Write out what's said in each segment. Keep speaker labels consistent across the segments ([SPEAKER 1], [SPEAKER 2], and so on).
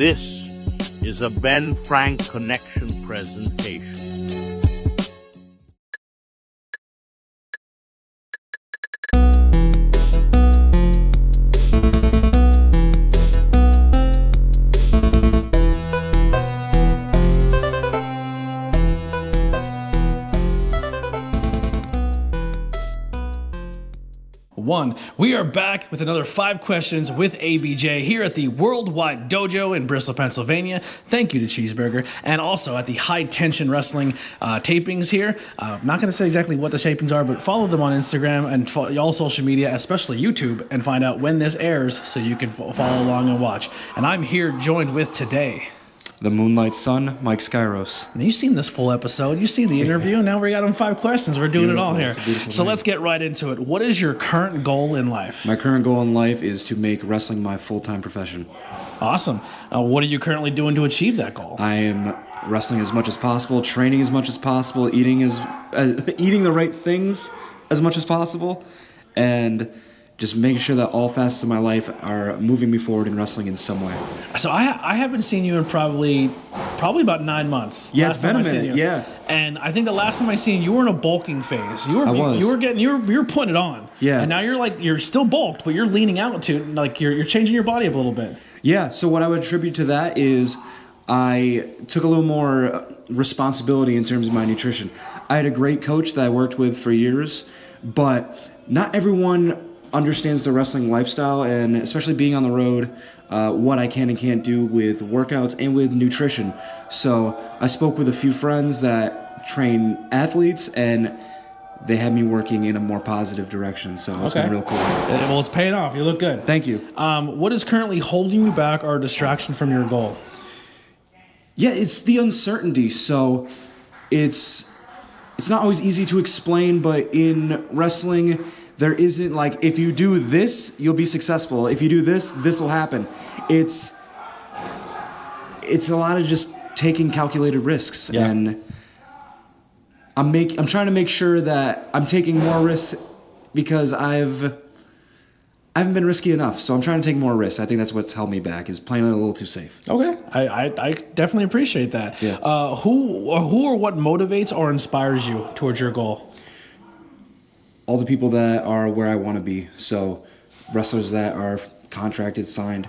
[SPEAKER 1] This is a Ben Frank Connection presentation.
[SPEAKER 2] We are back with another 5 questions with ABJ here at the Worldwide Dojo in Bristol, Pennsylvania. Thank you to Cheeseburger, and also at the High Tension Wrestling tapings here. I'm not going to say exactly what the tapings are, but follow them on Instagram and all social media, especially YouTube, and find out when this airs so you can follow along and watch. And I'm here joined with today
[SPEAKER 3] the Moonlight Sun, Mike Skyros.
[SPEAKER 2] And you've seen this full episode. You've seen the interview. Now we got on 5 questions. We're doing it all here. So let's get right into it. What is your current goal in life?
[SPEAKER 3] My current goal in life is to make wrestling my full-time profession.
[SPEAKER 2] Awesome. What are you currently doing to achieve that goal?
[SPEAKER 3] I am wrestling as much as possible, training as much as possible, eating the right things as much as possible, and just making sure that all facets of my life are moving me forward in wrestling in some way.
[SPEAKER 2] So I haven't seen you in probably about 9 months.
[SPEAKER 3] Yeah, it's been a minute. Yeah,
[SPEAKER 2] and I think the last time I seen you were in a bulking phase. You were putting it on.
[SPEAKER 3] Yeah,
[SPEAKER 2] and now you're still bulked, but you're leaning out to you're changing your body up a little bit.
[SPEAKER 3] Yeah. So what I would attribute to that is I took a little more responsibility in terms of my nutrition. I had a great coach that I worked with for years, but not everyone understands the wrestling lifestyle, and especially being on the road, what I can and can't do with workouts and with nutrition. So I spoke with a few friends that train athletes, and they had me working in a more positive direction. So it's been real cool.
[SPEAKER 2] Well, it's paying off. You look good.
[SPEAKER 3] Thank you.
[SPEAKER 2] What is currently holding you back or a distraction from your goal?
[SPEAKER 3] Yeah, it's the uncertainty. So it's not always easy to explain, but in wrestling, there isn't if you do this, you'll be successful. If you do this, this will happen. It's a lot of just taking calculated risks, and I'm trying to make sure that I'm taking more risks because I haven't been risky enough. So I'm trying to take more risks. I think that's what's held me back, is playing it a little too safe.
[SPEAKER 2] Okay, I definitely appreciate that.
[SPEAKER 3] Yeah.
[SPEAKER 2] Who or what motivates or inspires you towards your goal?
[SPEAKER 3] All the people that are where I want to be. So wrestlers that are contracted, signed,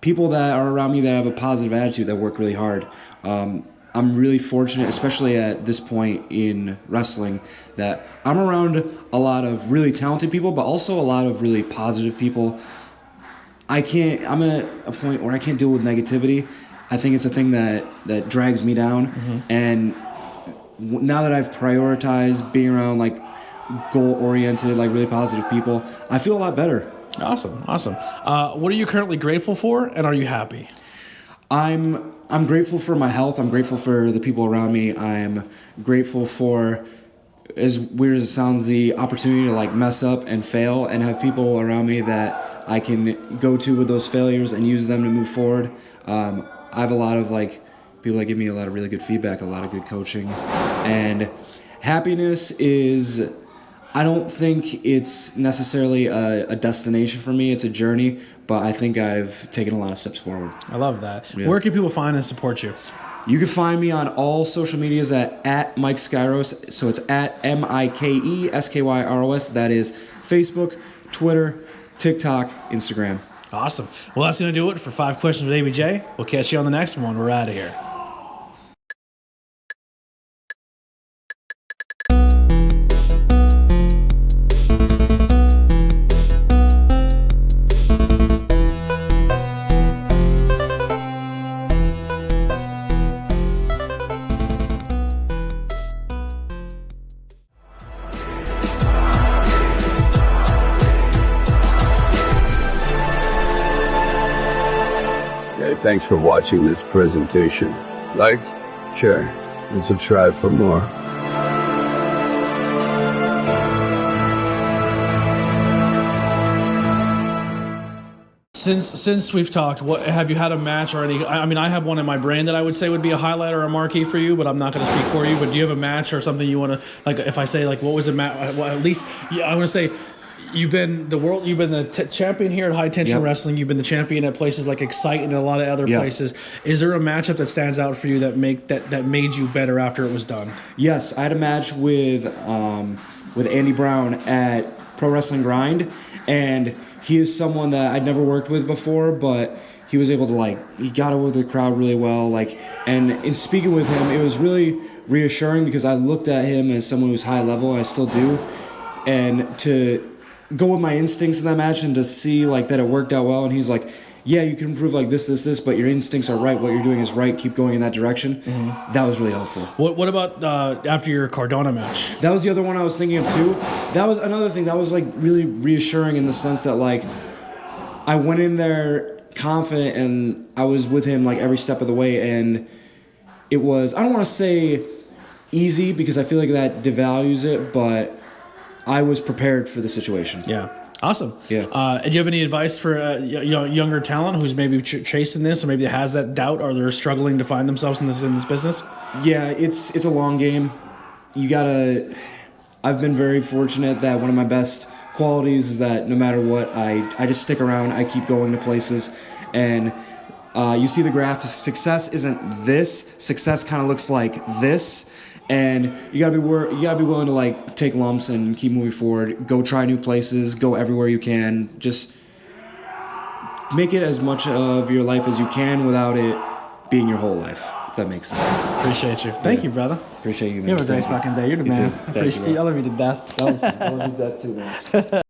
[SPEAKER 3] people that are around me that have a positive attitude, that work really hard. I'm really fortunate, especially at this point in wrestling, that I'm around a lot of really talented people, but also a lot of really positive people. I'm at a point where I can't deal with negativity. I think it's a thing that drags me down. Mm-hmm. And now that I've prioritized being around goal-oriented, really positive people, I feel a lot better.
[SPEAKER 2] Awesome. What are you currently grateful for, and are you happy?
[SPEAKER 3] I'm grateful for my health. I'm grateful for the people around me. I'm grateful for, as weird as it sounds, the opportunity to mess up and fail and have people around me that I can go to with those failures and use them to move forward. I have a lot of people that give me a lot of really good feedback, a lot of good coaching, and happiness is, I don't think it's necessarily a destination for me. It's a journey, but I think I've taken a lot of steps forward.
[SPEAKER 2] I love that.
[SPEAKER 3] Yeah.
[SPEAKER 2] Where can people find and support you?
[SPEAKER 3] You can find me on all social medias at Mike Skyros. So it's at MikeSkyros. That is Facebook, Twitter, TikTok, Instagram.
[SPEAKER 2] Awesome. Well, that's going to do it for 5 questions with ABJ. We'll catch you on the next one. We're out of here.
[SPEAKER 4] Thanks for watching this presentation. Like, share, and subscribe for more.
[SPEAKER 2] Since we've talked, what have you had a match or any? I mean, I have one in my brain that I would say would be a highlight or a marquee for you, but I'm not going to speak for you. But do you have a match or something you want to If I say what was a match? Well, at least I want to say You've been the champion here at High Tension
[SPEAKER 3] Yep.
[SPEAKER 2] Wrestling. You've been the champion at places like Excite and a lot of other
[SPEAKER 3] Yeah.
[SPEAKER 2] places. Is there a matchup that stands out for you that made you better after it was done?
[SPEAKER 3] Yes, I had a match with Andy Brown at Pro Wrestling Grind, and he is someone that I'd never worked with before, but he was able to he got over the crowd really well. And in speaking with him, it was really reassuring because I looked at him as someone who's high level, and I still do, and to go with my instincts in that match and to see that it worked out well. And he's like, yeah, you can improve this, but your instincts are right. What you're doing is right. Keep going in that direction. Mm-hmm. That was really helpful.
[SPEAKER 2] What about after your Cardona match?
[SPEAKER 3] That was the other one I was thinking of too. That was another thing that was really reassuring in the sense that I went in there confident and I was with him every step of the way, and it was, I don't want to say easy because I feel like that devalues it, but I was prepared for the situation.
[SPEAKER 2] Yeah. Awesome.
[SPEAKER 3] Yeah.
[SPEAKER 2] Do you have any advice for younger talent who's maybe chasing this, or maybe has that doubt, or they're struggling to find themselves in this business?
[SPEAKER 3] Yeah, it's a long game. I've been very fortunate that one of my best qualities is that no matter what, I just stick around. I keep going to places, and you see the graph. Success isn't this. Success kind of looks like this. And you gotta be willing to take lumps and keep moving forward. Go try new places. Go everywhere you can. Just make it as much of your life as you can without it being your whole life. If that makes sense.
[SPEAKER 2] Appreciate you. Thank you, brother.
[SPEAKER 3] Appreciate you, man.
[SPEAKER 2] You have a great fucking day. You're the man.
[SPEAKER 3] Too. Thank you,
[SPEAKER 2] I love you to death.
[SPEAKER 3] That was fun. I love you that too, man.